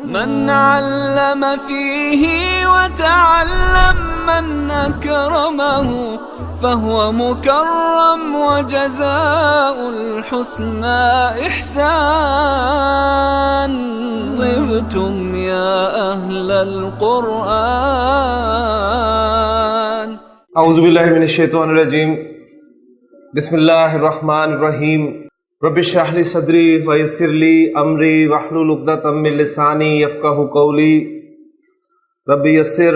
من علم فيه وتعلم من أكرمه فهو مكرم وجزاء الحسنى إحسان. طبتم يا أهل القرآن. اعوذ باللہ من الشیطان الرجیم. بسم اللہ الرحمن الرحیم. رب اشرح لی صدری ویسر لی امری واحلل عقدۃ من لسانی یفقہوا قولی. رب یسر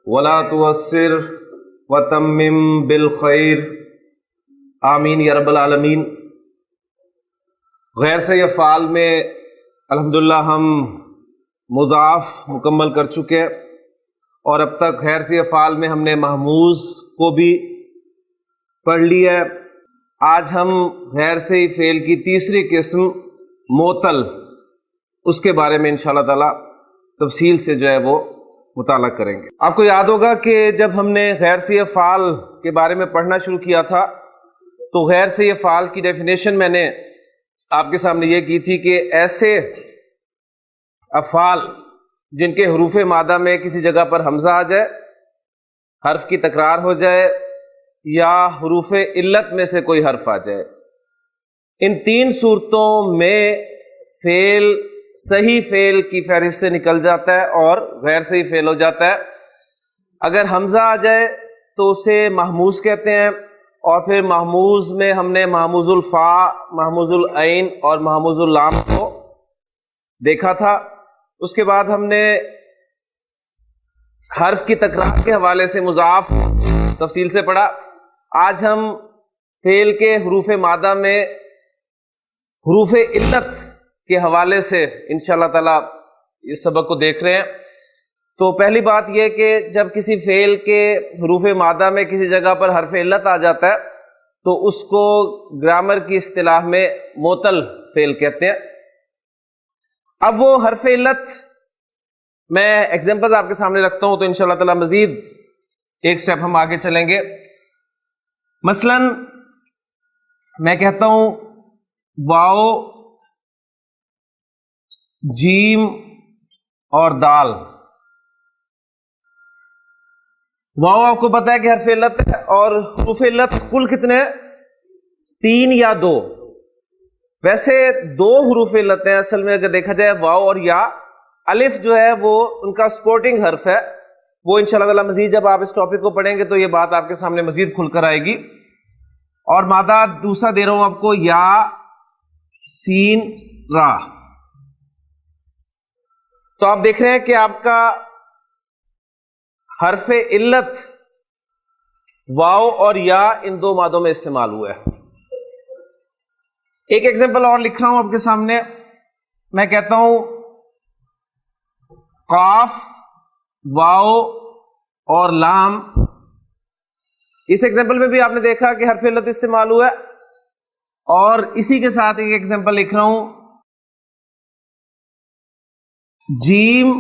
ولا تعسر وتمم بالخیر. آمین یا رب العالمین. غیر سے افعال میں الحمدللہ ہم مضاف مکمل کر چکے، اور اب تک غیر سے افعال میں ہم نے محموز کو بھی پڑھ لیا ہے. آج ہم غیر سے فعل کی تیسری قسم معطل، اس کے بارے میں انشاءاللہ تعالی تفصیل سے جو ہے وہ مطالعہ کریں گے. آپ کو یاد ہوگا کہ جب ہم نے غیر سے افعال کے بارے میں پڑھنا شروع کیا تھا تو غیر سے افعال کی ڈیفینیشن میں نے آپ کے سامنے یہ کی تھی کہ ایسے افعال جن کے حروف مادہ میں کسی جگہ پر حمزہ آ جائے، حرف کی تکرار ہو جائے، یا حروف علت میں سے کوئی حرف آ جائے. ان تین صورتوں میں فعل صحیح فعل کی فہرست سے نکل جاتا ہے اور غیر صحیح فعل ہو جاتا ہے. اگر حمزہ آ جائے تو اسے محموز کہتے ہیں، اور پھر محموز میں ہم نے محموز الفا، محموز العین اور محموز اللام کو دیکھا تھا. اس کے بعد ہم نے حرف کی تکرار کے حوالے سے مضاف تفصیل سے پڑھا. آج ہم فعل کے حروف مادہ میں حروف علت کے حوالے سے انشاءاللہ تعالی اس سبق کو دیکھ رہے ہیں. تو پہلی بات یہ کہ جب کسی فعل کے حروف مادہ میں کسی جگہ پر حرف علت آ جاتا ہے تو اس کو گرامر کی اصطلاح میں معطل فعل کہتے ہیں. اب وہ حرف علت میں ایگزامپلز آپ کے سامنے رکھتا ہوں تو انشاءاللہ تعالی مزید ایک سٹیپ ہم آگے چلیں گے. مثلا میں کہتا ہوں واو، جیم اور دال. واو آپ کو پتا ہے کہ حرف علت ہے، اور حروف علت کل کتنے ہیں؟ 3 یا 2. ویسے 2 حروف علت ہیں اصل میں اگر دیکھا جائے، واو اور یا. الف جو ہے وہ ان کا سپورٹنگ حرف ہے، وہ انشاءاللہ تعالی مزید جب آپ اس ٹاپک کو پڑھیں گے تو یہ بات آپ کے سامنے مزید کھل کر آئے گی. اور مادہ دوسرا دے رہا ہوں آپ کو، یا، سین، را. تو آپ دیکھ رہے ہیں کہ آپ کا حرف علت واو اور یا ان 2 مادوں میں استعمال ہوا ہے. ایک ایگزامپل اور لکھ رہا ہوں آپ کے سامنے. میں کہتا ہوں قاف، واو اور لام. اس ایگزامپل میں بھی آپ نے دیکھا کہ حرف علت استعمال ہوا ہے. اور اسی کے ساتھ ایک ایگزامپل لکھ رہا ہوں جیم،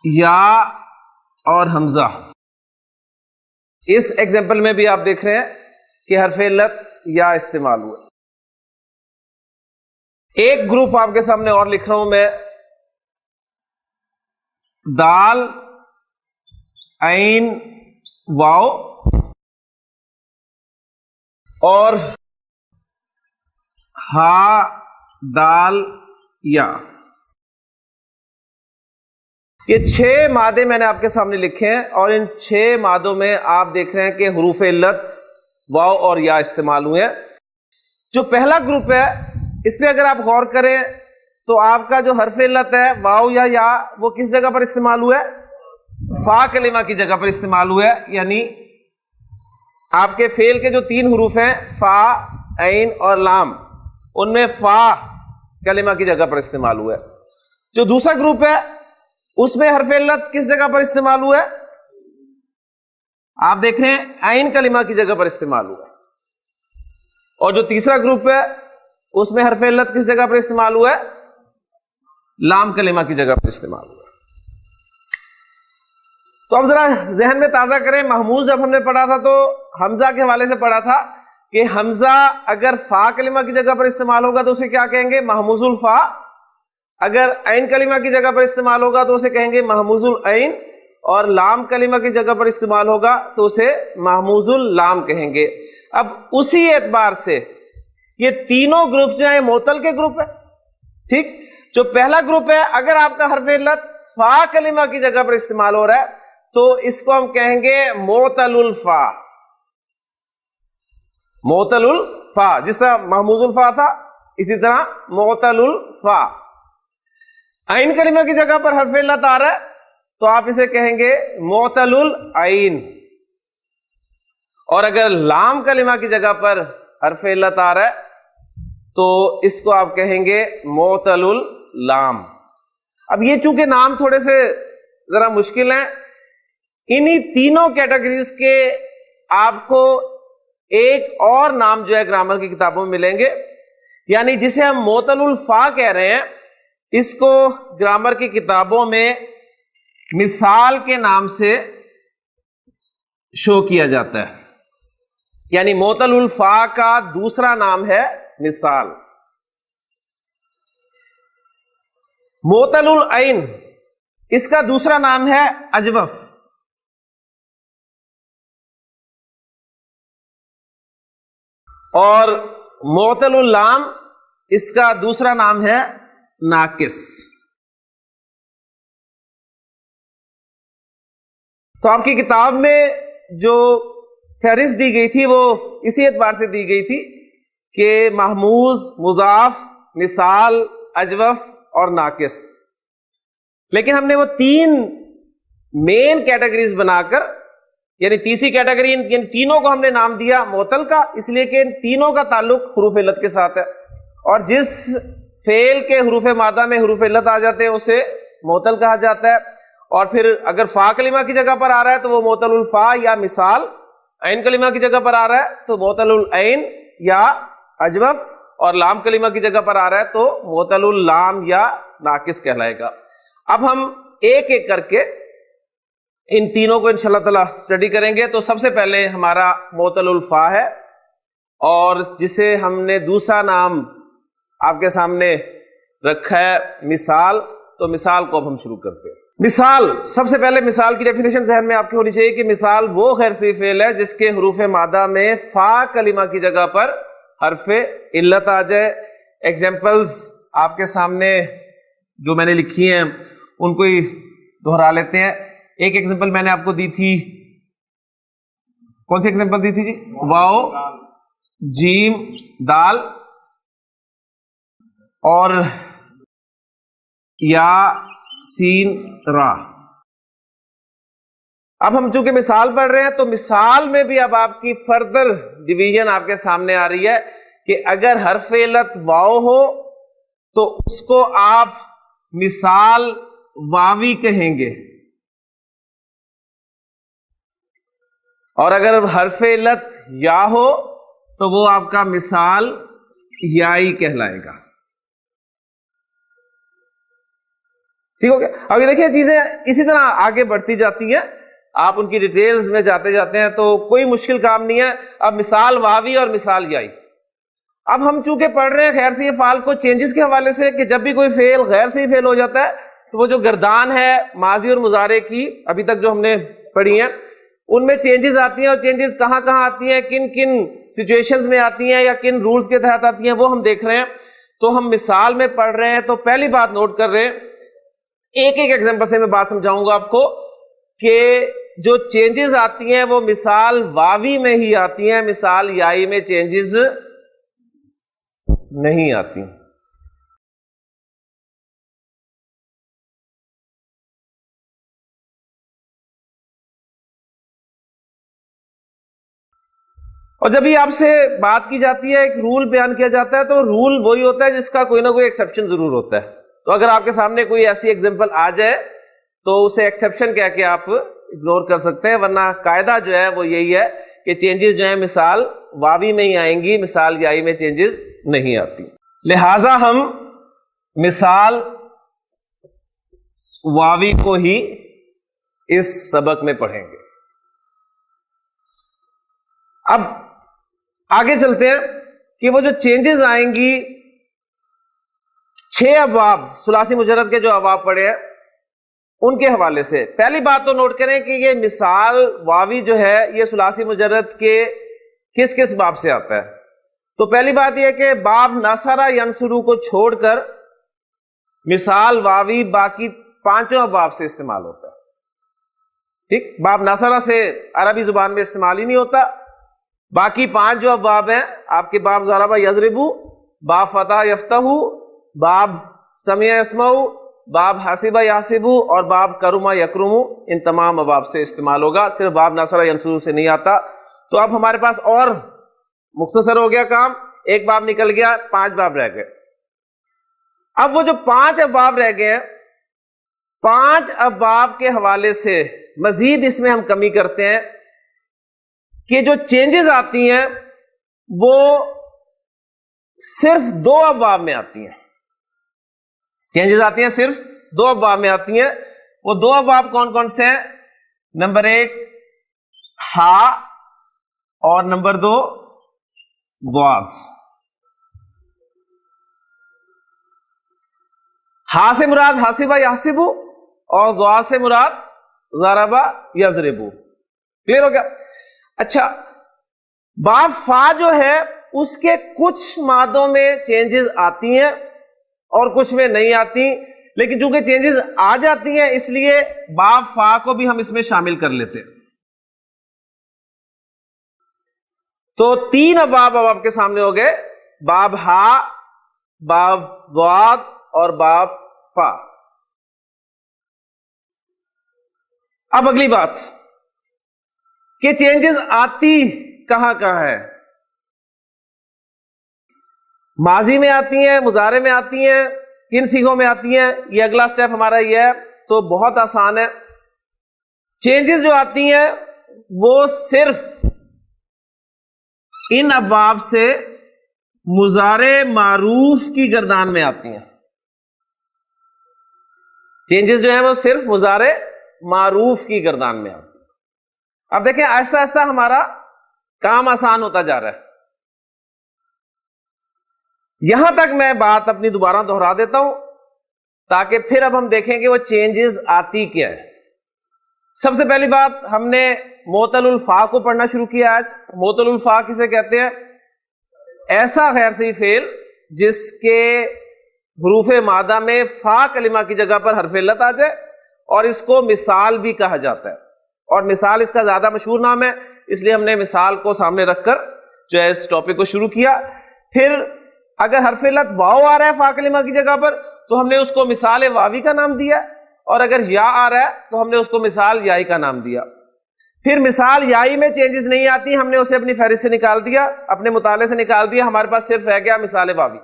یا اور حمزہ. اس ایگزامپل میں بھی آپ دیکھ رہے ہیں کہ حرف علت یا استعمال ہوا. ایک گروپ آپ کے سامنے اور لکھ رہا ہوں میں، دال، عین، واو اور ہا، دال، یا. یہ 6 مادے میں نے آپ کے سامنے لکھے ہیں، اور ان 6 مادوں میں آپ دیکھ رہے ہیں کہ حروف علت واو اور یا استعمال ہوئے ہیں. جو پہلا گروپ ہے اس میں اگر آپ غور کریں تو آپ کا جو حرف علت ہے واو یا وہ کس جگہ پر استعمال ہوا ہے؟ فا کلمہ کی جگہ پر استعمال ہوا ہے. یعنی آپ کے فعل کے جو 3 حروف ہیں فا، عین اور لام، ان میں فا کلمہ کی جگہ پر استعمال ہوا ہے. جو دوسرا گروپ ہے اس میں حرف علت کس جگہ پر استعمال ہوا ہے؟ آپ دیکھ رہے ہیں عین کلمہ کی جگہ پر استعمال ہوا ہے. اور جو تیسرا گروپ ہے اس میں حرف علت کس جگہ پر استعمال ہوا ہے؟ لام کلمہ کی جگہ پر استعمال ہوا. تو اب ذرا ذہن میں تازہ کریں، محموز جب ہم نے پڑھا تھا تو حمزہ کے حوالے سے پڑھا تھا کہ حمزہ اگر فا کلمہ کی جگہ پر استعمال ہوگا تو اسے کیا کہیں گے؟ محموز الفا اگر عین کلمہ کی جگہ پر استعمال ہوگا تو اسے کہیں گے محموز العین، اور لام کلمہ کی جگہ پر استعمال ہوگا تو اسے محموز اللام کہیں گے۔ اب اسی اعتبار سے یہ تینوں گروپ جو ہیں معطل کے گروپ ہے، ٹھیک؟ جو پہلا گروپ ہے، اگر آپ کا حرف علت فا کلمہ کی جگہ پر استعمال ہو رہا ہے تو اس کو ہم کہیں گے معطل الفا، معطل الفا، جس طرح محموز الفا تھا اسی طرح معطل الفا۔ عین کلمہ کی جگہ پر حرف علت آ رہا ہے تو آپ اسے کہیں گے معطل العین، اور اگر لام کلمہ کی جگہ پر حرف علت آ رہا ہے تو اس کو آپ کہیں گے معطل اللام۔ اب یہ چونکہ نام تھوڑے سے ذرا مشکل ہیں، انہی تینوں کیٹیگریز کے آپ کو ایک اور نام جو ہے گرامر کی کتابوں میں ملیں گے، یعنی جسے ہم معطل الفا کہہ رہے ہیں، اس کو گرامر کی کتابوں میں مثال کے نام سے شو کیا جاتا ہے، یعنی معطل الفا کا دوسرا نام ہے مثال۔ معطل العین اس کا دوسرا نام ہے اجوف، اور معطل اللام اس کا دوسرا نام ہے ناقص۔ تو آپ کی کتاب میں جو فہرست دی گئی تھی وہ اسی اعتبار سے دی گئی تھی کہ محموز، مضاف، مثال، اجوف اور ناقص، لیکن ہم نے وہ تین مین کیٹیگریز بنا کر، یعنی تیسری کیٹیگری ان تینوں کو ہم نے نام دیا معطل کا، اس لیے کہ ان تینوں کا تعلق حروف علت کے ساتھ ہے، اور جس فعل کے حروف مادہ میں حروف علت آ جاتے ہیں اسے معطل کہا جاتا ہے، اور پھر اگر فا کلمہ کی جگہ پر آ رہا ہے تو وہ معطل الفا یا مثال، عین کلمہ کی جگہ پر آ رہا ہے تو معطل العین یا اجوف، اور لام کلمہ کی جگہ پر آ رہا ہے تو معطل اللام یا ناقص کہلائے گا۔ اب ہم ایک ایک کر کے ان تینوں کو انشاءاللہ تعالی اسٹڈی کریں گے۔ تو سب سے پہلے ہمارا معطل الفا ہے، اور جسے ہم نے دوسرا نام آپ کے سامنے رکھا ہے مثال، تو مثال کو اب ہم شروع کرتے ہیں۔ مثال، سب سے پہلے مثال کی ڈیفینیشن ذہن میں آپ کی ہونی چاہیے کہ مثال وہ غیر صحیح فعل ہے جس کے حروف مادہ میں فا کلمہ کی جگہ پر حرف علت آ جائے۔ ایگزامپلز آپ کے سامنے جو میں نے لکھی ہیں ان کو ہی دہرا لیتے ہیں۔ ایک ایگزامپل میں نے آپ کو دی تھی، کون سی ایگزامپل دی تھی جی؟ واو، جیم، دال اور یا، سین، را۔ اب ہم چونکہ مثال پڑھ رہے ہیں تو مثال میں بھی اب آپ کی فردر ڈویژن آپ کے سامنے آ رہی ہے کہ اگر حرف علت واو ہو تو اس کو آپ مثال واوی کہیں گے، اور اگر حرف علت یا ہو تو وہ آپ کا مثال یائی کہلائے گا۔ ٹھیک ہو گیا؟ ابھی دیکھیں چیزیں اسی طرح آگے بڑھتی جاتی ہیں، آپ ان کی ڈیٹیلز میں جاتے جاتے ہیں تو کوئی مشکل کام نہیں ہے۔ اب مثال واوی اور مثال یائی، اب ہم چونکہ پڑھ رہے ہیں غیر صحیح افعال کو چینجز کے حوالے سے کہ جب بھی کوئی فعل غیر صحیح فعل ہو جاتا ہے تو وہ جو گردان ہے ماضی اور مضارع کی ابھی تک جو ہم نے پڑھی ہیں ان میں چینجز آتی ہیں، اور چینجز کہاں کہاں آتی ہیں، کن کن سچویشنز میں آتی ہیں یا کن رولز کے تحت آتی ہیں، وہ ہم دیکھ رہے ہیں۔ تو ہم مثال میں پڑھ رہے ہیں تو پہلی بات نوٹ کر رہے ہیں، ایک ایک ایگزامپل سے میں بات سمجھاؤں گا آپ کو کہ جو چینجز آتی ہیں وہ مثال واوی میں ہی آتی ہیں، مثال یائی میں چینجز نہیں آتی۔ اور جب یہ آپ سے بات کی جاتی ہے، ایک رول بیان کیا جاتا ہے، تو رول وہی ہوتا ہے جس کا کوئی نہ کوئی ایکسیپشن ضرور ہوتا ہے۔ تو اگر آپ کے سامنے کوئی ایسی ایگزامپل آ جائے تو اسے ایکسیپشن کہہ کے آپ اگنور کر سکتے ہیں، ورنہ قاعدہ جو ہے وہ یہی ہے کہ چینجز جو ہیں مثال واوی میں ہی آئیں گی، مثال یائی میں چینجز نہیں آتی۔ لہذا ہم مثال واوی کو ہی اس سبق میں پڑھیں گے۔ اب آگے چلتے ہیں کہ وہ جو چینجز آئیں گی 6 ابواب ثلاثی مجرد کے جو ابواب پڑے ہیں ان کے حوالے سے پہلی بات تو نوٹ کریں کہ یہ مثال واوی جو ہے یہ ثلاثی مجرد کے کس کس باب سے آتا ہے. تو پہلی بات یہ کہ باب نصرہ ینصرو کو چھوڑ کر مثال واوی باقی 5 ابواب سے استعمال ہوتا ہے. ٹھیک، باب نصرہ سے عربی زبان میں استعمال ہی نہیں ہوتا. باقی 5 جو ابواب ہیں آپ کے، باب ضرب یضرب، باب فتح یفتح، باب سمع یسمع، باب حسب یحسب اور باب کرم یکرم، ان تمام ابواب سے استعمال ہوگا. صرف باب نصرہ ینصرو سے نہیں آتا. تو اب ہمارے پاس اور مختصر ہو گیا کام، ایک باب نکل گیا، 5 باب رہ گئے. اب وہ جو 5 ابواب رہ گئے ہیں، 5 ابواب کے حوالے سے مزید اس میں ہم کمی کرتے ہیں کہ جو چینجز آتی ہیں وہ صرف 2 ابواب میں آتی ہیں. چینجز آتی ہیں صرف 2 ابواب میں آتی ہیں. وہ 2 ابواب کون کون سے ہیں؟ نمبر 1 ہا اور نمبر 2 ضاد. ہا سے مراد حاسب یحسب اور ضاد سے مراد ضرب یضرب. کلیئر ہو گیا؟ اچھا، باب فا جو ہے اس کے کچھ مادوں میں چینجز آتی ہیں اور کچھ میں نہیں آتی، لیکن چونکہ چینجز آ جاتی ہیں اس لیے باب فا کو بھی ہم اس میں شامل کر لیتے ہیں. تو 3 ابواب اب آپ کے سامنے ہو گئے، باب ہا، باب ضاد اور باب فا. اب اگلی بات کہ چینجز آتی کہاں کہاں ہے. ماضی میں آتی ہیں، مضارع میں آتی ہیں، کن صیغوں میں آتی ہیں؟ یہ اگلا سٹیپ ہمارا یہ ہے. تو بہت آسان ہے. چینجز جو آتی ہیں وہ صرف ان ابواب سے مضارع معروف کی گردان میں آتی ہیں. چینجز جو ہیں وہ صرف مضارع معروف کی گردان میں آتی ہیں. اب دیکھیں آہستہ آہستہ ہمارا کام آسان ہوتا جا رہا ہے. یہاں تک میں بات اپنی دوبارہ دہرا دیتا ہوں تاکہ پھر اب ہم دیکھیں کہ وہ چینجز آتی کیا ہے. سب سے پہلی بات ہم نے معطل الفا کو پڑھنا شروع کیا آج. معطل الفا کسے کہتے ہیں؟ ایسا غیر صحیح فعل جس کے حروف مادہ میں فا کلمہ کی جگہ پر حرف علت آ جائے، اور اس کو مثال بھی کہا جاتا ہے. اور مثال اس کا زیادہ مشہور نام ہے، اس لیے ہم نے مثال کو سامنے رکھ کر جو ہے اس ٹاپک کو شروع کیا. پھر اگر حرف علت واو آ رہا ہے فا کلمہ کی جگہ پر تو ہم نے اس کو مثال واوی کا نام دیا، اور اگر یا آ رہا ہے تو ہم نے اس کو مثال یائی کا نام دیا. پھر مثال یائی میں چینجز نہیں آتی، ہم نے اسے اپنی فہرست سے نکال دیا، اپنے مطالعے سے نکال دیا. ہمارے پاس صرف رہ گیا مثال واوی.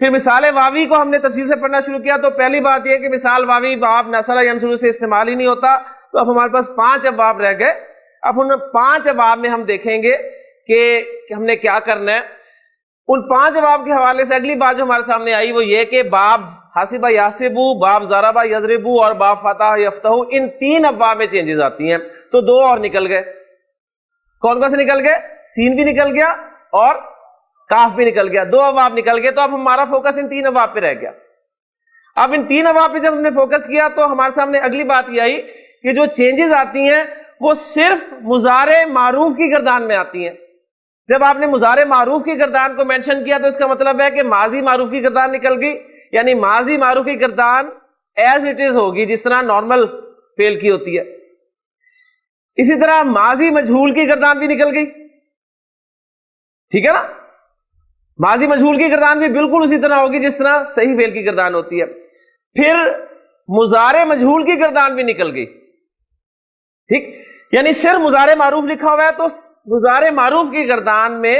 پھر مثال واوی کو ہم نے تفصیل سے پڑھنا شروع کیا. تو پہلی بات یہ کہ مثال واوی باب نصرہ ینصرو سے استعمال ہی نہیں ہوتا. تو اب ہمارے پاس 5 ابواب رہ گئے. اب ان 5 ابواب میں ہم دیکھیں گے کہ ہم نے کیا کرنا ہے. ان 5 ابواب کے حوالے سے اگلی بات جو ہمارے سامنے آئی وہ یہ کہ باب حاسب یحسب، باب ضرب یضرب اور باب فتح یفتح، ان 3 ابواب میں چینجز آتی ہیں. تو 2 اور نکل گئے. کون کون سے نکل گئے؟ سین بھی نکل گیا اور کاف بھی نکل گیا. 2 ابواب نکل گئے. تو اب ہمارا فوکس ان 3 ابواب پہ رہ گیا. اب ان 3 ابواب پہ جب ہم نے فوکس کیا تو ہمارے سامنے اگلی بات یہ آئی کہ جو چینجز آتی ہیں وہ صرف مضارع معروف کی گردان میں آتی ہیں. جب آپ نے مضارع معروف کی گردان کو مینشن کیا تو اس کا مطلب ہے کہ ماضی معروف کی گردان نکل گئی، یعنی ماضی معروف کی گردان ایز اٹ از ہوگی جس طرح نارمل فعل کی ہوتی ہے. اسی طرح ماضی مجہول کی گردان بھی نکل گئی. ٹھیک ہے نا؟ ماضی مجہول کی گردان بھی بالکل اسی طرح ہوگی جس طرح صحیح فعل کی گردان ہوتی ہے. پھر مضارع مجہول کی گردان بھی نکل گئی. ٹھیک، یعنی صرف مضارع معروف لکھا ہوا ہے تو مضارع معروف کی گردان میں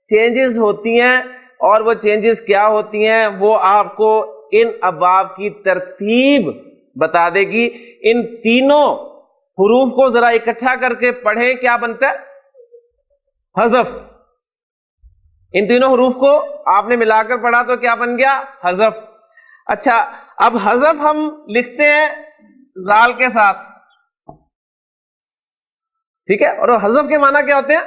چینجز ہوتی ہیں، اور وہ چینجز کیا ہوتی ہیں وہ آپ کو ان ابواب کی ترتیب بتا دے گی. ان تینوں حروف کو ذرا اکٹھا کر کے پڑھیں، کیا بنتا ہے؟ حذف. ان تینوں حروف کو آپ نے ملا کر پڑھا تو کیا بن گیا؟ حذف. اچھا، اب حذف ہم لکھتے ہیں زال کے ساتھ. ٹھیک ہے، اور حذف کے معنی کیا ہوتے ہیں؟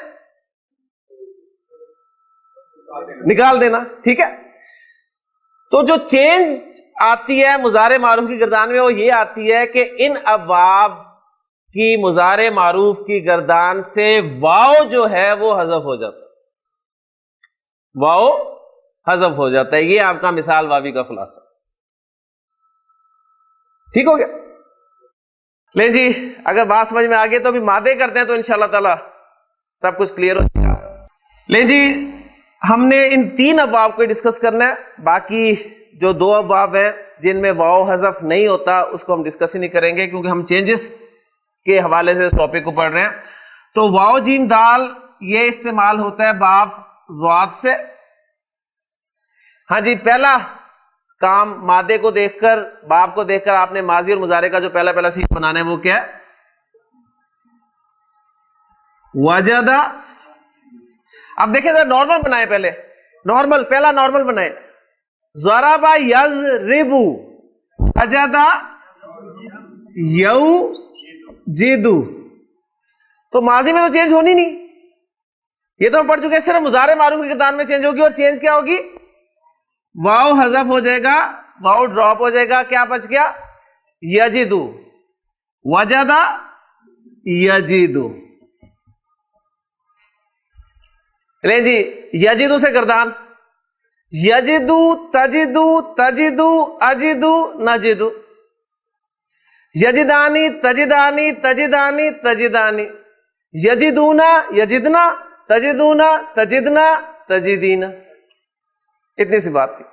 نکال دینا. ٹھیک ہے، تو جو چینج آتی ہے مضارع معروف کی گردان میں وہ یہ آتی ہے کہ ان ابواب کی مضارع معروف کی گردان سے واو جو ہے وہ حذف ہو جاتا ہے، واو حذف ہو جاتا ہے. یہ آپ کا مثال واوی کا خلاصہ. ٹھیک ہو گیا؟ لیں جی، اگر بات سمجھ میں آگے تو ابھی مادے کرتے ہیں تو انشاءاللہ تعالی سب کچھ کلیئر ہو جائے گا. لیں جی، ہم نے ان 3 ابواب کو ڈسکس کرنا ہے. باقی جو 2 ابواب ہیں جن میں واو حذف نہیں ہوتا اس کو ہم ڈسکس ہی نہیں کریں گے، کیونکہ ہم چینجز کے حوالے سے اس ٹاپک کو پڑھ رہے ہیں. تو واو جیم دال یہ استعمال ہوتا ہے باب ضاد سے. ہاں جی، پہلا کام مادے کو دیکھ کر، باب کو دیکھ کر آپ نے ماضی اور مضارع کا جو پہلا سیکھ بنانا ہے وہ کیا ہے؟ وجدہ. اب دیکھیں ذرا نارمل بنائیں، پہلے نارمل، پہلا نارمل بنائیں. ضرب یضرب، وجد یوجد. تو ماضی میں تو چینج ہونی نہیں، یہ تو ہم پڑھ چکے ہیں. صرف مضارع معروف کی گردان میں چینج ہوگی، اور چینج کیا ہوگی؟ واو حذف ہو جائے گا، واو ڈراپ ہو جائے گا. کیا بچ گیا؟ یجد. وجد یجد. لیں جی، یجد سے گردان. یجد تجد تجد اجد نجد. یجدانی تجدانی تجدانی تجدانی. یجدونا یجدنا تجدونا تجدنا تجدینا. اتنی سی بات تھی.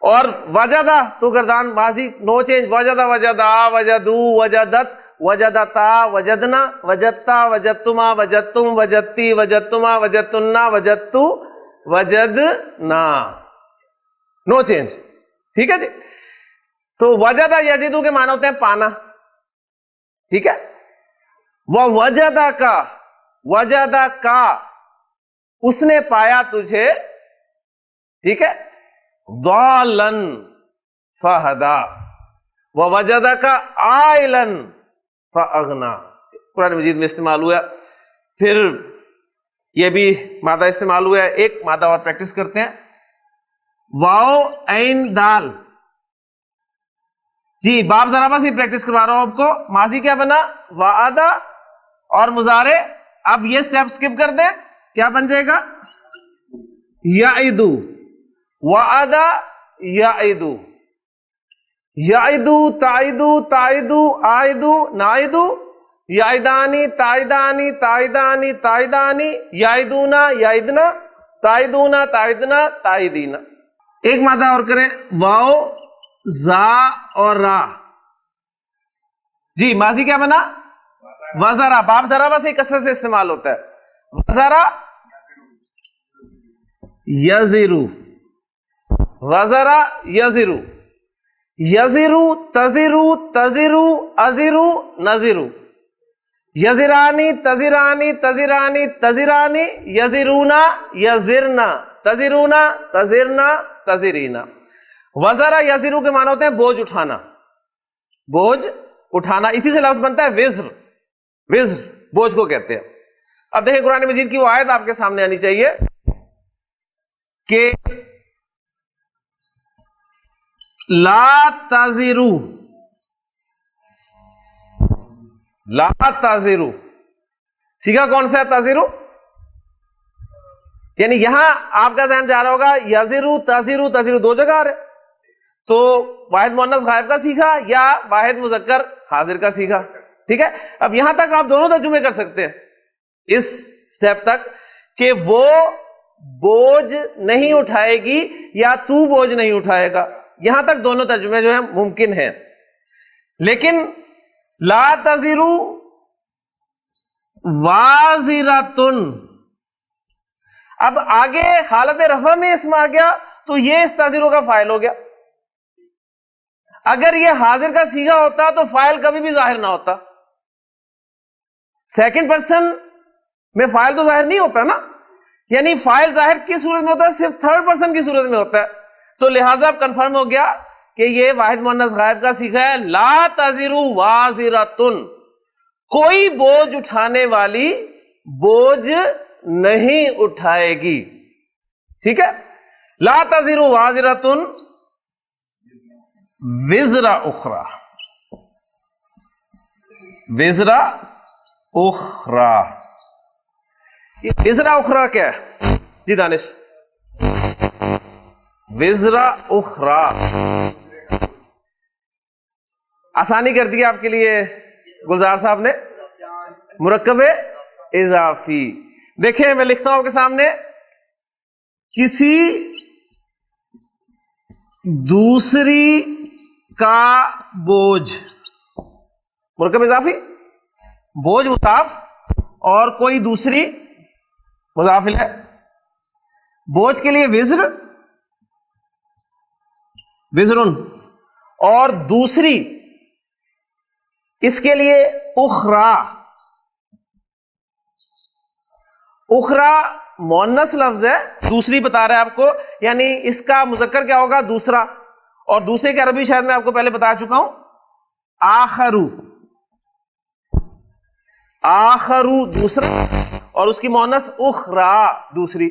اور وجدہ تو گردان ماضی نو چینج. وجدہ وجدہ وجدو وجدت وجدتا وجدنا وجدتا وجدتما وجدتم وجدتی وجدتما وجدتنا وجدتو وجدنا. نو چینج. ٹھیک ہے جی. تو وجدہ یجدو کے معنی ہوتے ہیں پانا. ٹھیک ہے. وجدہ کا، وجدہ کا، اس نے پایا تجھے. ٹھیک ہے. ضالن فہدا. ووجدک عائلا فاغنا. قرآن مجید میں استعمال ہوا. پھر یہ بھی مادہ استعمال ہوا ہے. ایک مادہ اور پریکٹس کرتے ہیں. واو عین دال. جی باب ذرا بس ہی پریکٹس کروا رہا ہوں آپ کو. ماضی کیا بنا؟ وعدہ. اور مضارع اب یہ سٹیپ سکپ کر دیں. کیا بن جائے گا؟ یعدو. وعدہ یعدو. یعدو تعدو تعدو عائدو نائدو. یعدانی تعدانی تعدانی تعدانی. یعدونا یعدنا تعدونا تعدنا تعدینا. ایک مادہ اور کریں. واو زا اور را. جی ماضی کیا بنا؟ وزرا. باب ذرا بس ایک کثرت سے استعمال ہوتا ہے. وزرا یزرو. وزرا یزرو. یزرو تزرو تزرو ازرو نزرو. یزرانی تزرانی تزرانی تزرانی. یزرونا یزرنا تزرونا تزرنا تزرینا. وزرا یزرو کے معنی ہوتے ہیں بوجھ اٹھانا. بوجھ اٹھانا. اسی سے لفظ بنتا ہے وزر. وزر بوجھ کو کہتے ہیں. اب دیکھیں قرآن مجید کی وہ آیت آپ کے سامنے آنی چاہیے کہ لا تزرو. لا تزرو سیکھا کون سا ہے؟ تزرو. یعنی یہاں آپ کا ذہن جا رہا ہوگا یزرو تزرو. تزرو دو جگہ آ رہے، تو واحد مؤنث غائب کا سیکھا یا واحد مذکر حاضر کا سیکھا. ٹھیک ہے. اب یہاں تک آپ دونوں ترجمے کر سکتے ہیں اس سٹیپ تک کہ وہ بوجھ نہیں اٹھائے گی یا تو بوجھ نہیں اٹھائے گا. یہاں تک دونوں ترجمے جو ہیں ممکن ہیں. لیکن لا تزرو وازرتن، اب آگے حالت رفع میں اسم آ گیا تو یہ اس تزرو کا فاعل ہو گیا. اگر یہ حاضر کا صیغہ ہوتا تو فاعل کبھی بھی ظاہر نہ ہوتا. سیکنڈ پرسن میں فاعل تو ظاہر نہیں ہوتا نا. یعنی فاعل ظاہر کس صورت میں ہوتا ہے؟ صرف تھرڈ پرسن کی صورت میں ہوتا ہے. تو لہذا اب کنفرم ہو گیا کہ یہ واحد مؤنث غائب کا صیغہ ہے. لا تزرو وازرتن، کوئی بوجھ اٹھانے والی بوجھ نہیں اٹھائے گی. ٹھیک ہے. لا تزرو وازرتن وزر اخرى. وزر اخرى. یہ وزر اخرى کیا ہے جی دانش؟ وزر اخرى آسانی کر دی آپ کے لیے گلزار صاحب نے. مرکب اضافی. دیکھیں میں لکھتا ہوں آپ کے سامنے, کسی دوسری کا بوجھ. مرکب اضافی بوجھ مضاف اور کوئی دوسری مضاف ہے. بوجھ کے لیے وزر, وزرن, اور دوسری اس کے لیے اخرا. اخرا مؤنث لفظ ہے, دوسری بتا رہا ہے آپ کو, یعنی اس کا مذکر کیا ہوگا؟ دوسرا. اور دوسرے کی عربی شاید میں آپ کو پہلے بتا چکا ہوں, آخرو. آخرو دوسرا, اور اس کی مؤنث اخرا دوسری.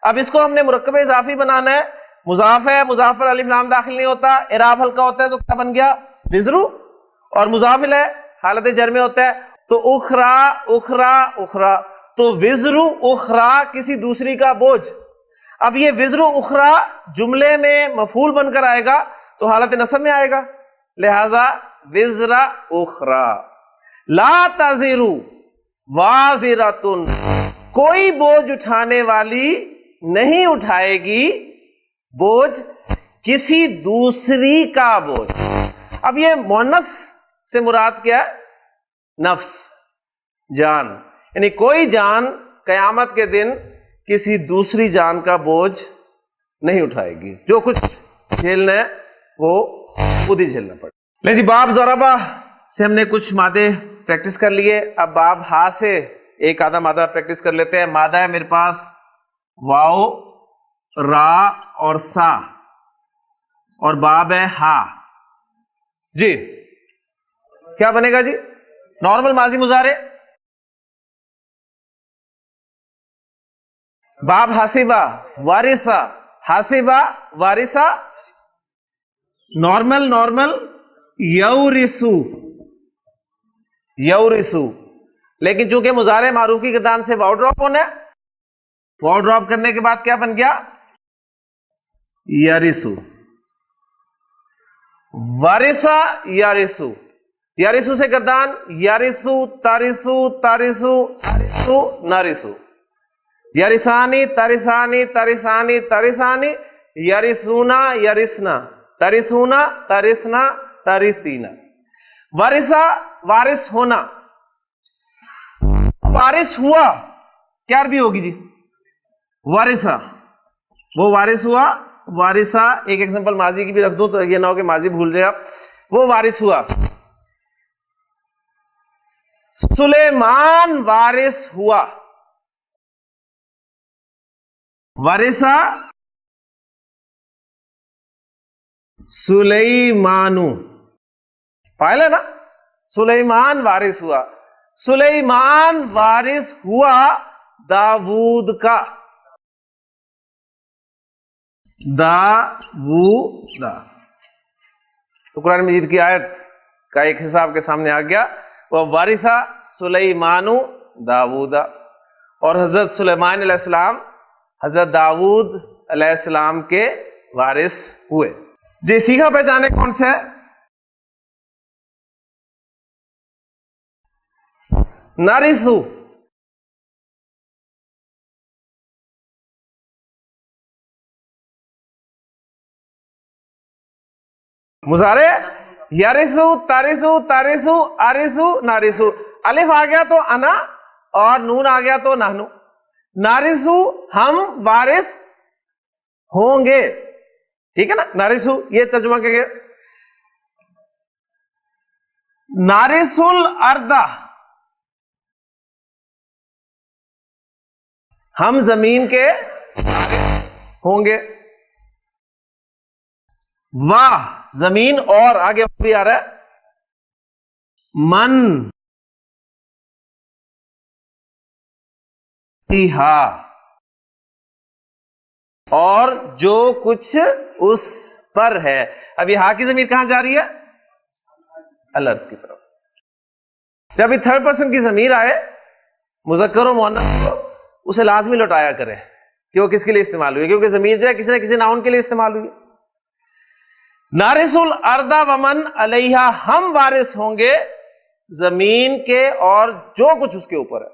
اب اس کو ہم نے مرکب اضافی بنانا ہے. مضاف ہے, مضاف پر الف لام داخل نہیں ہوتا, اعراب ہلکا ہوتا ہے, تو کیا بن گیا؟ وزرو. اور مضاف ہے, حالت جر میں ہوتا ہے, تو اخرا اخرا اخرا. تو وزرو اخرا کسی دوسری کا بوجھ. اب یہ وزرو اخرا جملے میں مفعول بن کر آئے گا تو حالت نصب میں آئے گا, لہذا وزر اخرا. لا تزرو وازرتن, کوئی بوجھ اٹھانے والی نہیں اٹھائے گی بوجھ کسی دوسری کا بوجھ. اب یہ مؤنث سے مراد کیا ہے؟ نفس, جان. یعنی کوئی جان قیامت کے دن کسی دوسری جان کا بوجھ نہیں اٹھائے گی. جو کچھ جھیلنا ہے وہ خود ہی جھیلنا پڑے. لے جی, باب ضربہ سے ہم نے کچھ مادے پریکٹس کر لیے. اب باب ہا سے ایک آدھا مادہ پریکٹس کر لیتے ہیں. مادہ ہے میرے پاس واو, را اور سا, اور باب ہے ہا. جی کیا بنے گا جی؟ نارمل ماضی مضارع. باب حاسبہ وارثہ, حاسبہ وارثہ. Normal normal یورثو, یورثو. لیکن چونکہ مضارع معروف کی گردان سے واو ڈراپ ہونا ہے, واو ڈراپ کرنے کے بعد کیا بن گیا؟ یارثو. وارثہ یارثو. یارثو سے گردان یارثو تارثو تارثو تارثو نارثو. یارثانی تارثانی تارثانی تارثانی. یارثونا یارثنا تارثونا تارثنا تارثینا. وارثہ وارث ہونا. وارث ہوا کیا عربی ہوگی جی؟ وارثہ. وہ وارث ہوا, وارثہ. ایک ایگزامپل ماضی کی بھی رکھ دوں تو یہ نہ ہو کہ ماضی بھول جائے آپ. وہ وارث ہوا. سلیمان وارث ہوا. وارثہ سلیمانو. فاعل ہے نا, سلیمان وارث ہوا. سلیمان وارث ہوا داود کا. داودا. تو قرآن مجید کی آیت کا ایک حصہ آپ کے سامنے آ گیا. وہ وارثہ سلیمانو داودا. اور حضرت سلیمان علیہ السلام حضرت داود علیہ السلام کے وارث ہوئے. جی سیکھا پہچانے کون سے ہے؟ نارثو. مضارع یارثو تارثو تارثو آرثو نارثو. الف آ گیا تو انا, اور نون آ گیا تو نحنو. نارثو ہم وارث ہوں گے. ٹھیک ہے نا, نارثو یہ ترجمہ کیا گیا. نارث الارض, ہم زمین کے وارث ہوں گے. واہ زمین, اور آگے بھی آ رہا ہے من ہا, اور جو کچھ اس پر ہے. اب یہ ہا کی ضمیر کہاں جا رہی ہے؟ الارض کی طرف. جب یہ تھرڈ پرسن کی ضمیر آئے مذکر و مؤنث کو اسے لازمی لوٹایا کرے کہ وہ کس کے لیے استعمال ہوئی, کیونکہ ضمیر جو ہے کسی نہ کسی ناؤن کے لیے استعمال ہوئی. نارث الارض ومن علیہا, ہم وارث ہوں گے زمین کے اور جو کچھ اس کے اوپر ہے.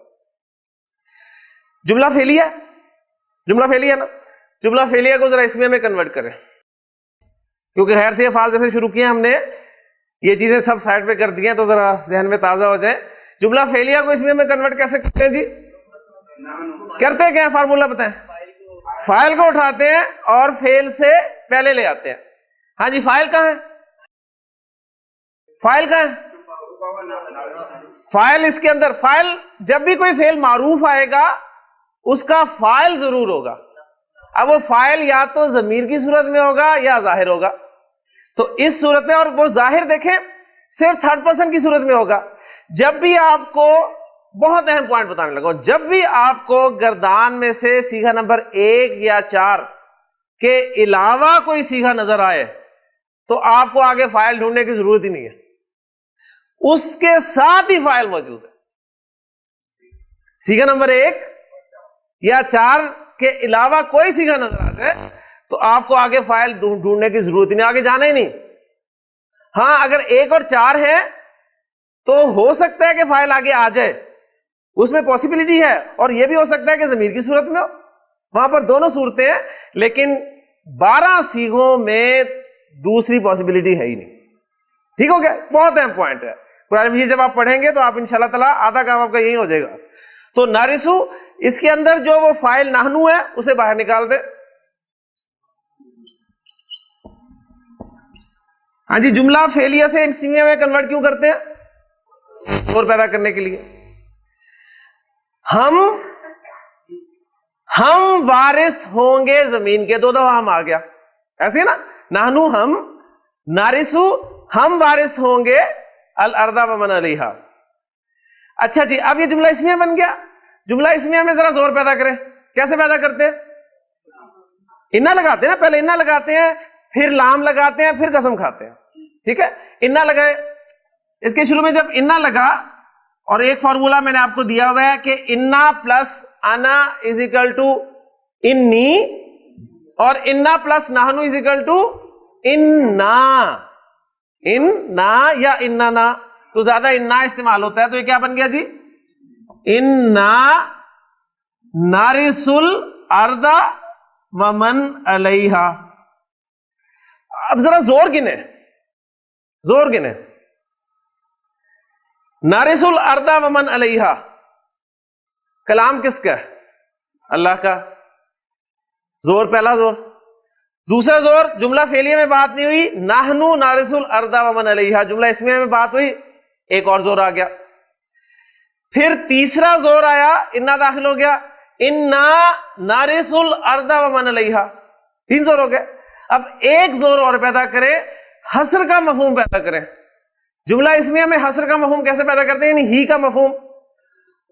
جملہ فعلیہ, جملہ فعلیہ نا, جملہ فعلیہ کو ذرا اسمیہ میں کنورٹ کریں, کیونکہ خیر سے افعال جیسے شروع کیے ہم نے, یہ چیزیں سب سائڈ پہ کر دی ہیں تو ذرا ذہن میں تازہ ہو جائے. جملہ فعلیہ کو اسمیہ میں کنورٹ کیسے کرتے ہیں جی؟ کرتے کیا, فارمولہ بتائیں. فاعل کو اٹھاتے ہیں اور فعل سے پہلے لے آتے ہیں. ہاں جی, فاعل کہاں ہے؟ فاعل کہاں ہے؟ فاعل اس کے اندر. فاعل جب بھی کوئی فعل معروف آئے گا اس کا فاعل ضرور ہوگا. اب وہ فاعل یا تو ضمیر کی صورت میں ہوگا یا ظاہر ہوگا. تو اس صورت میں, اور وہ ظاہر دیکھیں صرف تھرڈ پرسن کی صورت میں ہوگا. جب بھی آپ کو, بہت اہم پوائنٹ بتانے لگا, جب بھی آپ کو گردان میں سے صیغہ نمبر 1 یا 4 کے علاوہ کوئی صیغہ نظر آئے تو آپ کو آگے فاعل ڈھونڈنے کی ضرورت ہی نہیں ہے, اس کے ساتھ ہی فاعل موجود ہے. صیغہ نمبر 1 یا 4 کے علاوہ کوئی صیغہ نظر آ جائے تو آپ کو آگے فاعل ڈھونڈنے کی ضرورت ہی نہیں, آگے جانا ہی نہیں. ہاں اگر 1 اور 4 ہے تو ہو سکتا ہے کہ فاعل آگے آ جائے, اس میں پاسبلٹی ہے, اور یہ بھی ہو سکتا ہے کہ ضمیر کی صورت میں ہو, وہاں پر دونوں صورتیں ہیں. لیکن 12 صیغوں میں دوسری پاسبلٹی ہے ہی نہیں. ٹھیک ہو گیا, بہت اہم پوائنٹ ہے. قرآن مجید جب آپ پڑھیں گے تو آپ انشاءاللہ تعالیٰ آدھا کام آپ کا یہی ہو جائے گا. تو نارثو, اس کے اندر جو وہ فاعل نحنو ہے اسے باہر نکال دے. ہاں جی, جملہ فعلیہ سے اسمیہ میں کنورٹ کیوں کرتے ہیں؟ اور پیدا کرنے کے لیے. ہم وارث ہوں گے زمین کے, 2 دفعہ ہم آ گیا ایسے نا, نحنو ہم, نارثو ہم وارث ہوں گے الارض ومن علیہا. اچھا جی, اب یہ جملہ اسمیہ بن گیا. جملہ اسمیہ میں ذرا زور پیدا کریں. کیسے پیدا کرتے ہیں؟ انا لگاتے ہیں نا, پہلے انا لگاتے ہیں, پھر لام لگاتے ہیں, پھر قسم کھاتے ہیں. ٹھیک ہے, انا لگائے. اس کے شروع میں جب انا لگا, اور ایک فارمولا میں نے آپ کو دیا ہوا ہے کہ انا پلس انا از اکول ٹو انی, اور انا پلس نحنو از اکول ٹو انا. انا یا اننا, تو زیادہ انا استعمال ہوتا ہے, تو یہ کیا بن گیا جی؟ انا نارث الارض ومن علیہا. اب ذرا زور گنے, زور گنے. نارث الارض ومن علیہا, کلام کس کا ہے؟ اللہ کا. زور پہلا زور. دوسرا زور, جملہ فعلیہ میں بات نہیں ہوئی, نحنو نارث الارض ومن علیہا, جملہ اسمیہ میں بات ہوئی, ایک اور زور آ گیا. پھر تیسرا زور آیا, انا داخل ہو گیا, انا نارث الارض ومن علیہا. 3 زور ہو گئے. اب ایک زور اور پیدا کریں, حصر کا مفہوم پیدا کریں. جملہ اسمیہ میں حصر کا مفہوم کیسے پیدا کرتے ہیں؟ یعنی ہی کا مفہوم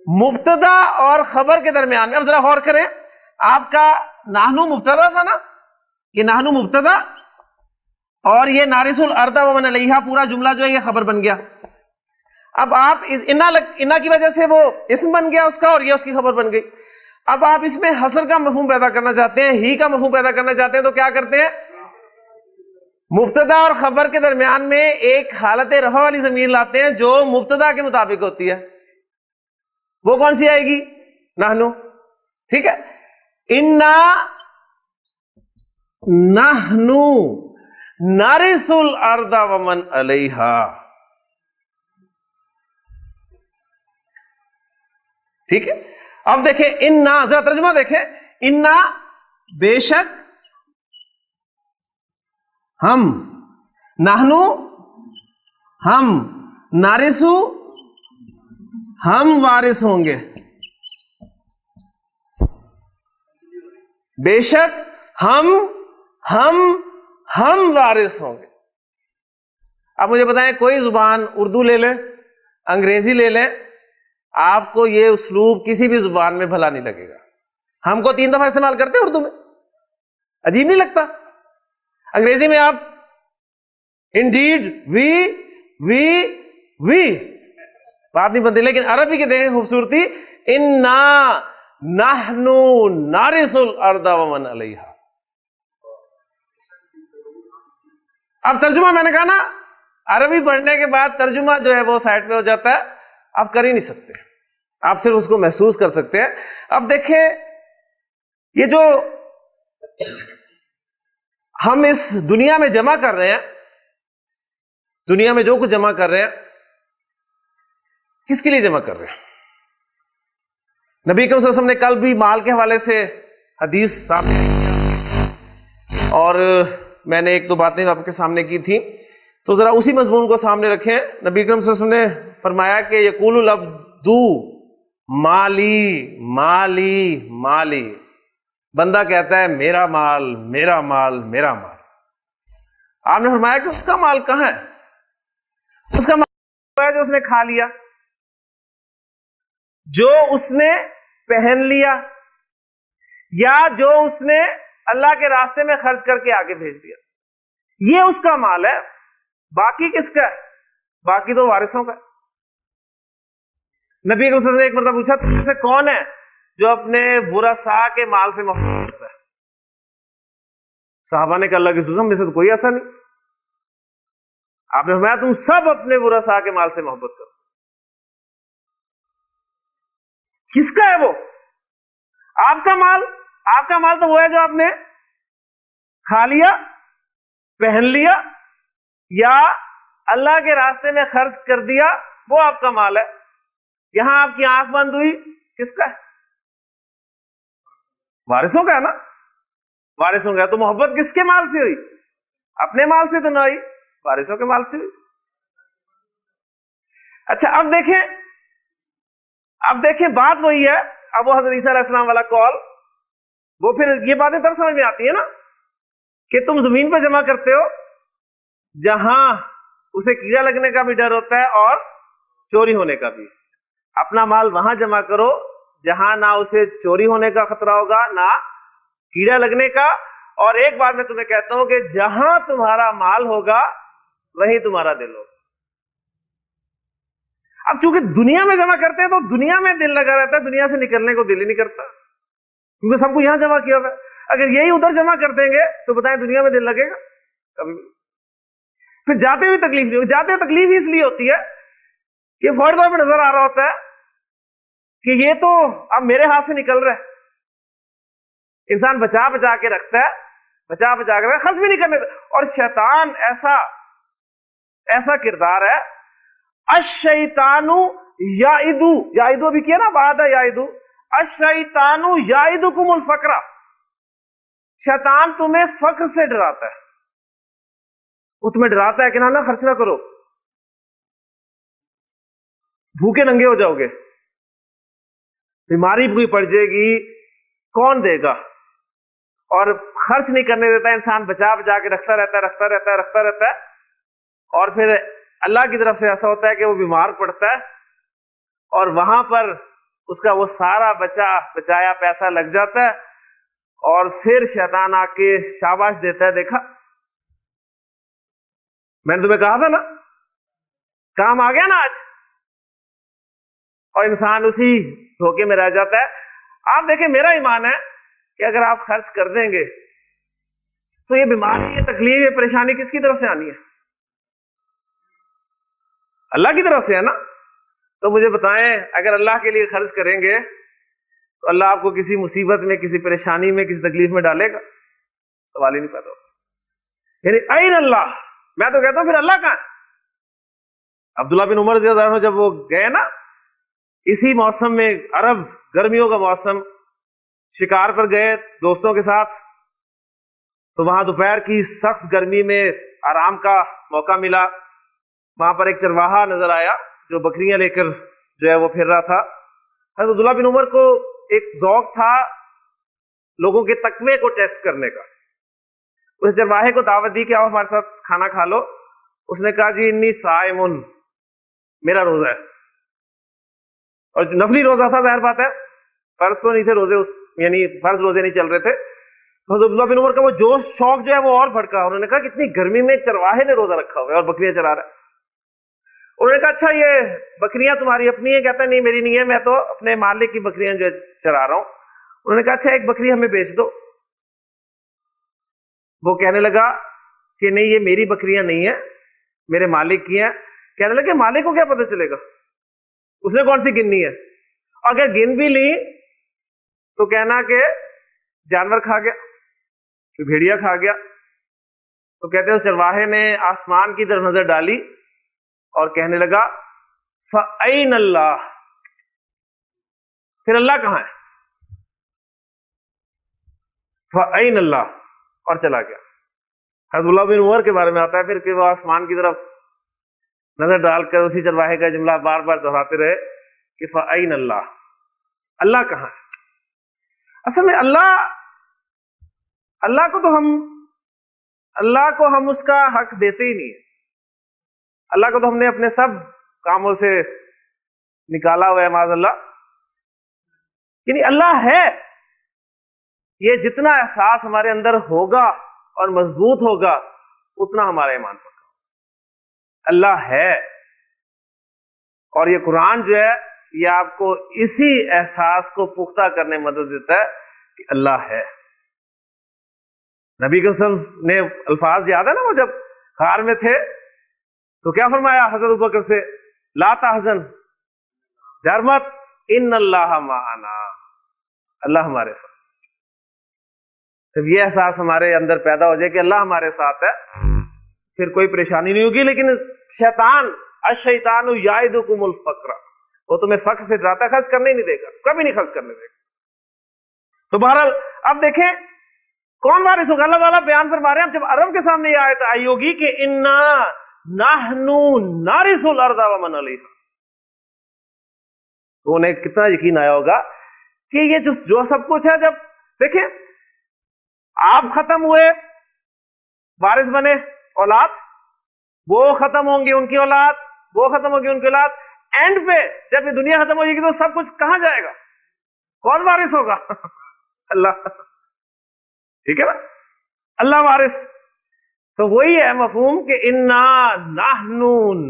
مبتدا اور خبر کے درمیان میں. اب ذرا غور کریں, آپ کا نحنو مبتدا تھا نا, یہ نحنو مبتدا, اور یہ نارث الارض ومن علیہا پورا جملہ جو ہے یہ خبر بن گیا. اب آپ انا کی وجہ سے وہ اسم بن گیا اس کا, اور یہ اس کی خبر بن گئی. اب آپ اس میں حصر کا مفہوم پیدا کرنا چاہتے ہیں, ہی کا مفہوم پیدا کرنا چاہتے ہیں, تو کیا کرتے ہیں؟ مبتدا اور خبر کے درمیان میں ایک حالت رفع والی ضمیر لاتے ہیں جو مبتدا کے مطابق ہوتی ہے. وہ کون سی آئے گی؟ نحنو. ٹھیک ہے, انا نحنو نارث الارض ومن علیہا. ٹھیک ہے, اب دیکھیں انا, ذرا ترجمہ دیکھیں. انا بے شک, ہم, نحنو ہم, نارثو ہم وارث ہوں گے. بے شک ہم وارث ہوں گے. اب مجھے بتائیں, کوئی زبان اردو لے لیں, انگریزی لے لیں, آپ کو یہ اسلوب کسی بھی زبان میں بھلا نہیں لگے گا. ہم کو 3 دفعہ استعمال کرتے ہیں اردو میں, عجیب نہیں لگتا؟ انگریزی میں آپ Indeed, we بات نہیں بنتی. لیکن عربی کے دیکھیں خوبصورتی, انا نحنو نارث الارض ومن علیہا. اب ترجمہ میں نے کہا نا, عربی پڑھنے کے بعد ترجمہ جو ہے وہ سائٹ پہ ہو جاتا ہے, آپ کر ہی نہیں سکتے, آپ صرف اس کو محسوس کر سکتے ہیں. اب دیکھیں یہ جو ہم اس دنیا میں جمع کر رہے ہیں, دنیا میں جو کچھ جمع کر رہے ہیں, کس کے لیے جمع کر رہے ہیں؟ نبی کریم صلی اللہ علیہ وسلم نے کل بھی مال کے حوالے سے حدیث سامنے کی, اور میں نے ایک دو باتیں آپ کے سامنے کی تھی, تو ذرا اسی مضمون کو سامنے رکھیں. نبی کریم صلی اللہ علیہ وسلم نے فرمایا کہ یقول العبد مالی مالی مالی, بندہ کہتا ہے میرا مال میرا مال میرا مال. آپ نے فرمایا کہ اس کا مال کہاں ہے؟ اس کا مال ہے جو اس نے کھا لیا, جو اس نے پہن لیا, یا جو اس نے اللہ کے راستے میں خرچ کر کے آگے بھیج دیا, یہ اس کا مال ہے. باقی کس کا ہے؟ باقی تو وارثوں کا. نبی صلی اللہ علیہ وسلم نے ایک مرتبہ پوچھا تم سے کون ہے جو اپنے ورثاء کے مال سے محبت کرتا ہے؟ صحابہ نے کہا اللہ کے رسول میں سے تو کوئی ایسا نہیں. آپ نے فرمایا تم سب اپنے ورثاء کے مال سے محبت کرو. کس کا ہے وہ؟ آپ کا مال. آپ کا مال تو وہ ہے جو آپ نے کھا لیا, پہن لیا, یا اللہ کے راستے میں خرچ کر دیا, وہ آپ کا مال ہے. یہاں آپ کی آنکھ بند ہوئی, کس کا ہے؟ وارثوں کا ہے نا, وارثوں کا ہے. تو محبت کس کے مال سے ہوئی؟ اپنے مال سے تو نہ ہوئی, وارثوں کے مال سے ہوئی. اچھا اب دیکھیں بات وہی ہے. اب وہ حضرت عیسیٰ علیہ السلام والا کال, وہ پھر یہ باتیں تب سمجھ میں آتی ہیں نا کہ تم زمین پہ جمع کرتے ہو جہاں اسے کیڑا لگنے کا بھی ڈر ہوتا ہے اور چوری ہونے کا بھی. اپنا مال وہاں جمع کرو جہاں نہ اسے چوری ہونے کا خطرہ ہوگا نہ کیڑا لگنے کا. اور ایک بات میں تمہیں کہتا ہوں کہ جہاں تمہارا مال ہوگا وہیں تمہارا دل ہوگا. اب چونکہ دنیا میں جمع کرتے ہیں تو دنیا میں دل لگا رہتا ہے, دنیا سے نکلنے کو دل ہی نہیں کرتا, کیونکہ سب کو یہاں جمع کیا ہوا ہے. اگر یہی ادھر جمع کر دیں گے تو بتائیں دنیا میں دل لگے گا کبھی؟ پھر جاتے ہوئے تکلیف نہیں ہوگی. جاتے ہوئے تکلیف اس لیے ہوتی ہے کہ فوری طور پہ نظر آ رہا ہوتا ہے کہ یہ تو اب میرے ہاتھ سے نکل رہا ہے. انسان بچا بچا کے رکھتا ہے, بچا بچا کے خرچ بھی نہیں کرنے دیتا. اور شیطان ایسا کردار ہے, الشیطان یعدو, یعدو ابھی کیا نا, وعدہ یعدو, الشیطان یعدکم الفقر, شیطان تمہیں فقر سے ڈراتا ہے. وہ تمہیں ڈراتا ہے کہ نہ خرچ نہ کرو, بھوکے ننگے ہو جاؤ گے, بیماری کوئی پڑ جائے گی, کون دے گا؟ اور خرچ نہیں کرنے دیتا, انسان بچا بچا کے رکھتا رہتا ہے. اور پھر اللہ کی طرف سے ایسا ہوتا ہے کہ وہ بیمار پڑتا ہے اور وہاں پر اس کا وہ سارا بچایا پیسہ لگ جاتا ہے, اور پھر شیطان آ کے شاباش دیتا ہے, دیکھا میں نے تمہیں کہا تھا نا, کام آ گیا نا آج. اور انسان اسی دھوکے میں رہ جاتا ہے. آپ دیکھیں میرا ایمان ہے کہ اگر آپ خرچ کر دیں گے تو یہ بیماری, یہ تکلیف, یہ پریشانی کس کی طرف سے آنی ہے؟ اللہ کی طرف سے ہے نا. تو مجھے بتائیں اگر اللہ کے لیے خرچ کریں گے تو اللہ آپ کو کسی مصیبت میں, کسی پریشانی میں, کسی تکلیف میں ڈالے گا؟ سوال ہی نہیں پیدا ہوتا. یعنی این اللہ, میں تو کہتا ہوں پھر اللہ کہاں ہے؟ عبداللہ بن عمر رضی اللہ عنہ جب وہ گئے نا اسی موسم میں, عرب گرمیوں کا موسم, شکار پر گئے دوستوں کے ساتھ, تو وہاں دوپہر کی سخت گرمی میں آرام کا موقع ملا. وہاں پر ایک چرواہا نظر آیا جو بکریاں لے کر جو ہے وہ پھر رہا تھا. حضرت عبداللہ بن عمر کو ایک ذوق تھا لوگوں کے تقوی کو ٹیسٹ کرنے کا. اس چرواہے کو دعوت دی کہ آؤ ہمارے ساتھ کھانا کھا لو. اس نے کہا جی انی صائمن, میرا روزہ ہے. اور نفلی روزہ تھا, ظاہر بات ہے, فرض تو نہیں تھے روزے, یعنی فرض روزے نہیں چل رہے تھے. حضرت عبداللہ بن عمر کا وہ جوش شوق جو ہے وہ اور بھڑکا. انہوں نے کہا کتنی گرمی میں چرواہے نے روزہ رکھا ہوا ہے اور بکریاں چرا رہا ہے. انہوں نے کہا اچھا یہ بکریاں تمہاری اپنی ہیں؟ کہتا نہیں میری نہیں ہے, میں تو اپنے مالک کی بکریاں جو چرا رہا ہوں. انہوں نے کہا اچھا ایک بکری ہمیں بیچ دو. وہ کہنے لگا کہ نہیں یہ میری بکریاں نہیں ہیں, میرے مالک کی ہیں. کہنے لگے مالک کو کیا پتہ چلے گا, اس نے کون سی گننی ہے؟ اگر گن بھی لی تو کہنا کہ جانور کھا گیا, بھیڑیا کھا گیا. تو کہتے ہیں چرواہے نے آسمان کی طرف نظر ڈالی اور کہنے لگا فَأَيْنَ اللَّهُ, پھر اللہ کہاں ہے؟ فَأَيْنَ اللَّهُ, اور چلا گیا. حضرت عبداللہ بن عمر کے بارے میں آتا ہے پھر کہ وہ آسمان کی طرف نظر ڈال کر اسی چرواہے کا جملہ بار بار دہراتے رہے کہ فَأَيْنَ اللَّهُ, اللہ کہاں ہے؟ اصل میں اللہ کو ہم اس کا حق دیتے ہی نہیں ہے. اللہ کو تو ہم نے اپنے سب کاموں سے نکالا ہوا ہے معاذ اللہ. یعنی اللہ ہے, یہ جتنا احساس ہمارے اندر ہوگا اور مضبوط ہوگا اتنا ہمارا ایمان پکا. اللہ ہے, اور یہ قرآن جو ہے یہ آپ کو اسی احساس کو پختہ کرنے میں مدد دیتا ہے کہ اللہ ہے. نبی کے وسلم نے الفاظ یاد ہے نا, وہ جب غار میں تھے تو کیا فرمایا حضرت ابوبکر سے, لا تحزن, ڈر مت, ان اللہ معنا, اللہ ہمارے ساتھ. جب یہ احساس ہمارے اندر پیدا ہو جائے کہ اللہ ہمارے ساتھ ہے پھر کوئی پریشانی نہیں ہوگی. لیکن شیطان الشیطان یعدکم الفقر, وہ تمہیں فقر سے ڈراتا ہے, خرچ کرنے ہی نہیں دے گا, کبھی نہیں خرچ کرنے دے گا. تو بہرحال اب دیکھیں کون وارث ہوگا. اللہ تعالیٰ بیان فرما رہے ہیں جب عرب کے سامنے یہ آیت آئی ہوگی کہ انا نحن نارث الارض ومن علیہا, تو انہیں کتنا یقین آیا ہوگا کہ یہ جو سب کچھ ہے. جب دیکھیں آپ ختم ہوئے, وارث بنے اولاد, وہ ختم ہوں گی ان کی اولاد, وہ ختم ہوگی ان کی اولاد. اینڈ پہ جب یہ دنیا ختم ہو جائے گی تو سب کچھ کہاں جائے گا؟ کون وارث ہوگا؟ اللہ. ٹھیک ہے نا, اللہ وارث. تو وہی ہے مفہوم کہ انا نحن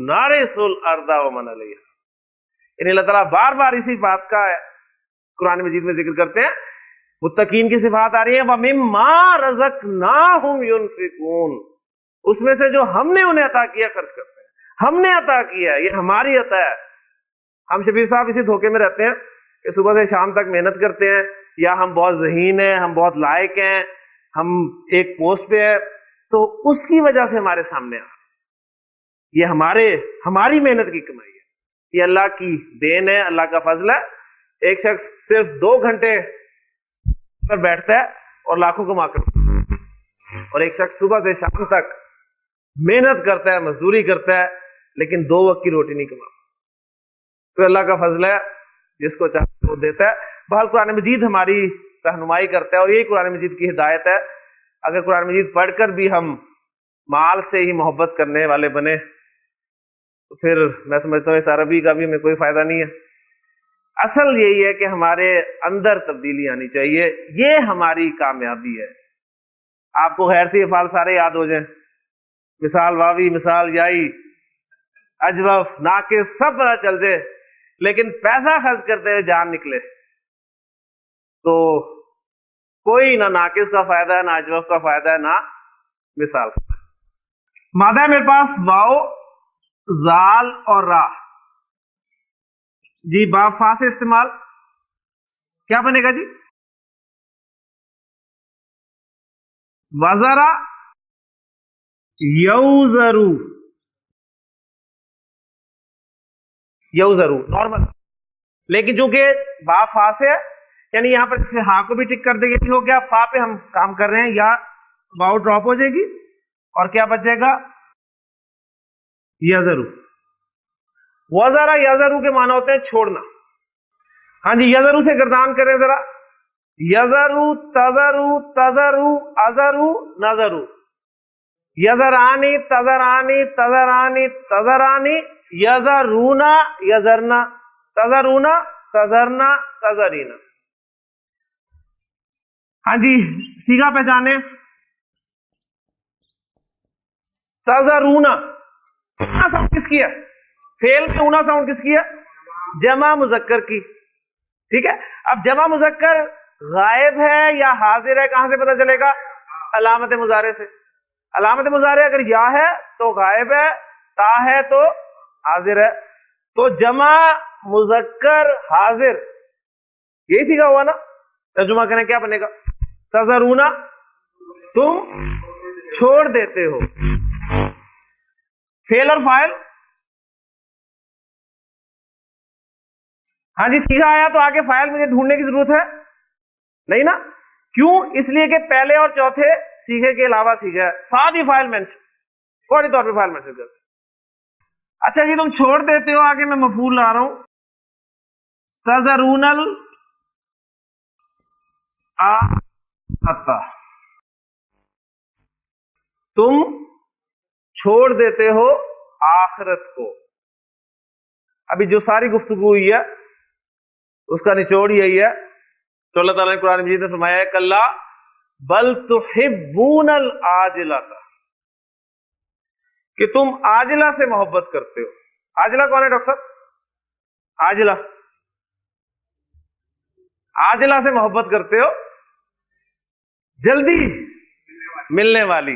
نارث الارض ومن علیہا. یعنی اللہ تعالیٰ بار بار اسی بات کا قرآن مجید میں ذکر کرتے ہیں. متقین کی صفات آ رہی ہے وَمِمَّا رَزَقْنَاهُمْ يُنْفِقُونَ, اس میں سے جو ہم نے انہیں عطا کیا خرچ کرتے ہیں. ہم نے عطا کیا, یہ ہماری عطا ہے. ہم شبیر صاحب اسی دھوکے میں رہتے ہیں کہ صبح سے شام تک محنت کرتے ہیں, یا ہم بہت ذہین ہیں, ہم بہت لائق ہیں, ہم ایک پوسٹ پہ ہیں, تو اس کی وجہ سے ہمارے سامنے آ, یہ ہماری محنت کی کمائی ہے, یہ اللہ کی دین ہے, اللہ کا فضل ہے. ایک شخص صرف 2 گھنٹے پر بیٹھتا ہے اور لاکھوں کما کر, اور ایک شخص صبح سے شام تک محنت کرتا ہے, مزدوری کرتا ہے, لیکن 2 وقت کی روٹی نہیں کماتا. تو اللہ کا فضل ہے, جس کو چاہتا وہ دیتا ہے. بہرحال قرآن مجید ہماری رہنمائی کرتا ہے, اور یہی قرآن مجید کی ہدایت ہے. اگر قرآن مجید پڑھ کر بھی ہم مال سے ہی محبت کرنے والے بنے تو پھر میں سمجھتا ہوں اس عربی کا بھی ہمیں کوئی فائدہ نہیں ہے. اصل یہی ہے کہ ہمارے اندر تبدیلی آنی چاہیے, یہ ہماری کامیابی ہے. آپ کو غیر سے افعال سارے یاد ہو جائیں, مثال واوی, مثال یائی, اجوف, ناقص, سب پتہ چل جائے, لیکن پیسہ خرچ کرتے ہوئے جان نکلے تو کوئی نہ ناقص کا فائدہ ہے, نہ اجوف کا فائدہ ہے, نہ مثال. مادہ ہے میرے پاس واو, زال اور را. جی با فا سے استعمال کیا بنے گا جی؟ وزرا یوزرو, یوزرو نارمل. لیکن چونکہ با فا سے ہے, یعنی یہاں پر اس میں ہا کو بھی ٹک کر دیں گے, ہو گیا فا پہ ہم کام کر رہے ہیں, یا واو ڈراپ ہو جائے گی اور کیا بچے گا؟ یزرو. وزرا یزرو کے معنی ہوتے ہیں چھوڑنا. ہاں جی, یزرو سے گردان کریں ذرا. یزرو, تزرو, تزرو, ازرو, نظرو. یزرانی, تزرانی, تزرانی, تزرانی, یزرونا, یزرنا, تزرونا, تزرنا, تزرینا. ہاں جی سیگا پہچانے. تذرونا ساؤنڈ کس کی ہے؟ فعل میں اونا ساؤنڈ کس کی ہے؟ جمع مذکر کی. ٹھیک ہے. اب جمع مذکر غائب ہے یا حاضر ہے کہاں سے پتہ چلے گا؟ علامت مضارع سے. علامت مضارع اگر یا ہے تو غائب ہے, تا ہے تو حاضر ہے. تو جمع مذکر حاضر یہی سیکھا ہوا نا. ترجمہ کریں کیا بنے گا؟ تذرونا تم چھوڑ دیتے ہو. فعل اور فاعل ہاں جی سیکھا آیا تو آگے فاعل مجھے ڈھونڈنے کی ضرورت ہے نہیں نا. کیوں؟ اس لیے کہ پہلے اور چوتھے سیکھے کے علاوہ سیکھا ہے, ساتھ ہی فاعل مینشن فوری طور پہ فاعل مینشن کرتے. اچھا جی تم چھوڑ دیتے ہو, آگے میں مفعول لا رہا ہوں. تذرون تم چھوڑ دیتے ہو آخرت کو. ابھی جو ساری گفتگو ہوئی ہے اس کا نچوڑ یہی ہے. تو اللہ تعالیٰ نے قرآن مجید میں فرمایا ہے کلا بل تحبون العاجلہ, کہ تم عاجلہ سے محبت کرتے ہو. عاجلہ کون ہے ڈاکٹر صاحب؟ عاجلہ, عاجلہ سے محبت کرتے ہو, جلدی ملنے والی.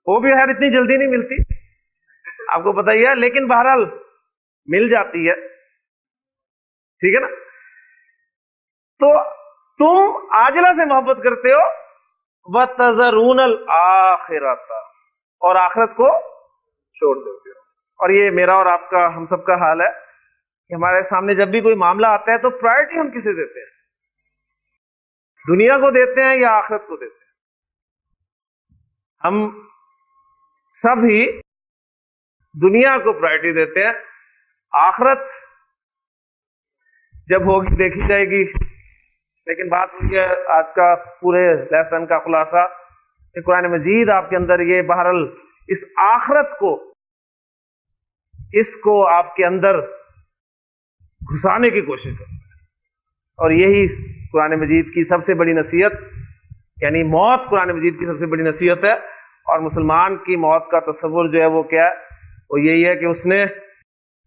وہ بھی خیر اتنی جلدی نہیں ملتی آپ کو پتہ ہی ہے, لیکن بہرحال مل جاتی ہے. ٹھیک ہے نا. تو تم عاجلہ سے محبت کرتے ہو, وَتَذَرُونَ الْآخِرَةَ, اور آخرت کو چھوڑ دیتے ہو. اور یہ میرا اور آپ کا ہم سب کا حال ہے کہ ہمارے سامنے جب بھی کوئی معاملہ آتا ہے تو پرائرٹی ہم کسے دیتے ہیں؟ دنیا کو دیتے ہیں یا آخرت کو دیتے ہیں؟ ہم سب ہی دنیا کو پرائرٹی دیتے ہیں. آخرت جب ہوگی دیکھی جائے گی. لیکن بات ہوئی ہے آج کا پورے لیسن کا خلاصہ کہ قرآن مجید آپ کے اندر یہ بہرحال اس آخرت کو, اس کو آپ کے اندر گھسانے کی کوشش کرتا ہے. اور یہی قرآن مجید کی سب سے بڑی نصیحت, یعنی موت قرآن مجید کی سب سے بڑی نصیحت ہے. اور مسلمان کی موت کا تصور جو ہے وہ کیا ہے؟ وہ یہی ہے کہ اس نے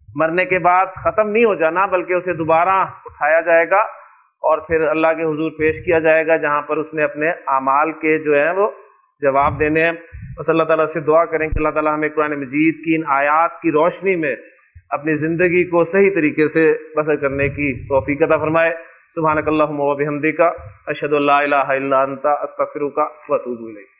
مرنے کے بعد ختم نہیں ہو جانا, بلکہ اسے دوبارہ اٹھایا جائے گا اور پھر اللہ کے حضور پیش کیا جائے گا, جہاں پر اس نے اپنے اعمال کے جو ہیں وہ جواب دینے ہیں. بس اللہ تعالیٰ سے دعا کریں کہ اللہ تعالیٰ ہمیں قرآن مجید کی ان آیات کی روشنی میں اپنی زندگی کو صحیح طریقے سے بسر کرنے کی توفیق عطا فرمائے. سبحانک اللہم و بحمدک اشہد ان لا الہ الا انت استغفرک و اتوب الیک.